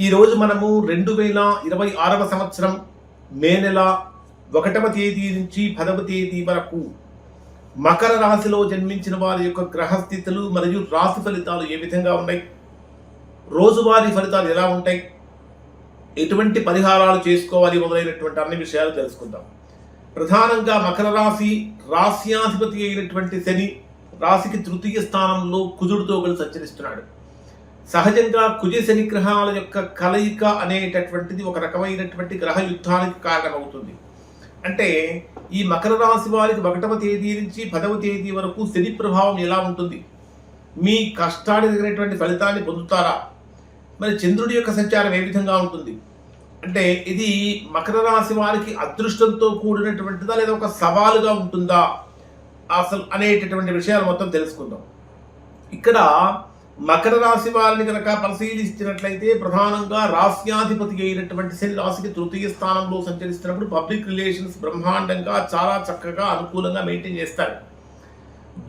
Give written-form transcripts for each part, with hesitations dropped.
ఈరోజు మనము 2026వ సంవత్సరం మే నెల 1వ తేదీ నుంచి 10వ తేదీ వరకు మకర రాశిలో జన్మించిన వారి యొక్క గ్రహస్థితులు మరియు రాశి ఫలితాలు ఏ విధంగా ఉన్నాయి, రోజువారీ ఫలితాలు ఎలా ఉంటాయి, ఎటువంటి పరిహారాలు చేసుకోవాలి మొదలైనటువంటి అన్ని విషయాలు తెలుసుకుందాం. ప్రధానంగా మకర రాశి రాశ్యాధిపతి అయినటువంటి శని రాశికి తృతీయ స్థానంలో కుజుడితో కలిసి సంచరిస్తున్నాడు. సహజంగా కుజ శని గ్రహాల యొక్క కలయిక అనేటటువంటిది ఒక రకమైనటువంటి గ్రహ యుద్ధానికి కారణమవుతుంది. అంటే ఈ మకర రాశి వారికి 1వ తేదీ నుంచి 10వ తేదీ వరకు శని ప్రభావం ఎలా ఉంటుంది, మీ కష్టానికి తగినటువంటి ఫలితాన్ని పొందుతారా, మరి చంద్రుడి యొక్క సంచారం ఏ విధంగా ఉంటుంది, అంటే ఇది మకర రాశి వారికి అదృష్టంతో కూడినటువంటిదా లేదా ఒక సవాలుగా ఉంటుందా అసలు అనేటటువంటి విషయాలు మొత్తం తెలుసుకుందాం. ఇక్కడ మకర రాశి వారిని కనుక పరిశీలించినట్లయితే ప్రధానంగా రాశ్యాధిపతి అయినటువంటి శని రాశికి తృతీయ స్థానంలో సంచరిస్తున్నప్పుడు పబ్లిక్ రిలేషన్స్ బ్రహ్మాండంగా చాలా చక్కగా అనుకూలంగా మెయింటైన్ చేస్తారు.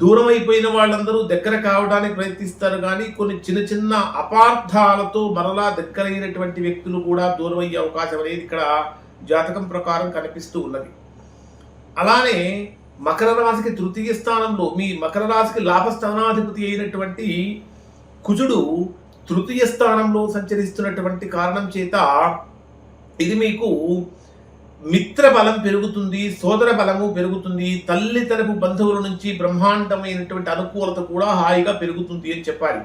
దూరం అయిపోయిన వాళ్ళందరూ దగ్గర కావడానికి ప్రయత్నిస్తారు, కానీ కొన్ని చిన్న చిన్న అపార్థాలతో మరలా దగ్గరైనటువంటి వ్యక్తులు కూడా దూరం అయ్యే అవకాశం అనేది ఇక్కడ జాతకం ప్రకారం కనిపిస్తూ ఉన్నది. అలానే మకర రాశికి తృతీయ స్థానంలో మీ మకర రాశికి లాభస్థానాధిపతి అయినటువంటి కుజుడు తృతీయ స్థానంలో సంచరిస్తున్నటువంటి కారణం చేత ఇది మీకు మిత్ర బలం పెరుగుతుంది, సోదర బలము పెరుగుతుంది, తల్లి తరపు బంధువుల నుంచి బ్రహ్మాండమైనటువంటి అనుకూలత కూడా హాయిగా పెరుగుతుంది అని చెప్పాలి.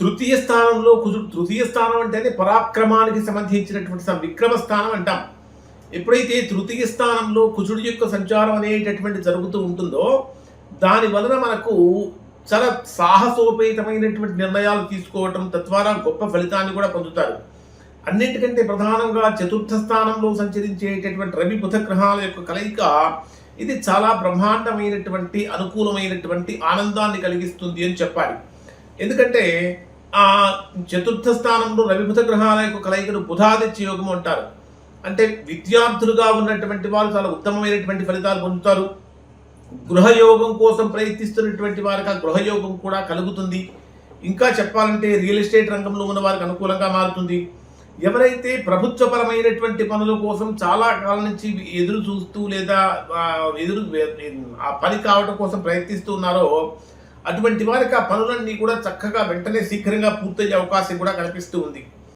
తృతీయ స్థానంలో కుజుడు, తృతీయ స్థానం అంటేనే పరాక్రమానికి సంబంధించినటువంటి విక్రమ స్థానం అంటాం. ఎప్పుడైతే తృతీయ స్థానంలో కుజుడి యొక్క సంచారం అనేటటువంటి జరుగుతూ ఉంటుందో దాని వలన మనకు చాలా సాహసోపేతమైనటువంటి నిర్ణయాలు తీసుకోవటం, తద్వారా గొప్ప ఫలితాన్ని కూడా పొందుతారు. అన్నింటికంటే ప్రధానంగా చతుర్థ స్థానంలో సంచరించేటటువంటి రవి బుధ గ్రహాల యొక్క కలయిక ఇది చాలా బ్రహ్మాండమైనటువంటి అనుకూలమైనటువంటి ఆనందాన్ని కలిగిస్తుంది అని చెప్పాలి. ఎందుకంటే ఆ చతుర్థ స్థానంలో రవి బుధ గ్రహాల యొక్క కలయికను బుధాదిత్య యోగం అంటారు. అంటే విద్యార్థులుగా ఉన్నటువంటి వారు చాలా ఉత్తమమైనటువంటి ఫలితాలు పొందుతారు. గృహయోగం కోసం ప్రయత్నిస్తున్నటువంటి వారికి ఆ గృహయోగం కూడా కలుగుతుంది. ఇంకా చెప్పాలంటే రియల్ ఎస్టేట్ రంగంలో ఉన్న వారికి అనుకూలంగా మారుతుంది. ఎవరైతే ప్రభుత్వపరమైనటువంటి పనుల కోసం చాలా కాలం నుంచి ఎదురు చూస్తూ లేదా ఆ పని కావడం కోసం ప్రయత్నిస్తూ ఉన్నారో అటువంటి వారికి ఆ పనులన్నీ కూడా చక్కగా వెంటనే శీఘ్రంగా పూర్తయ్యే అవకాశం కూడా కనిపిస్తూ ఉంది.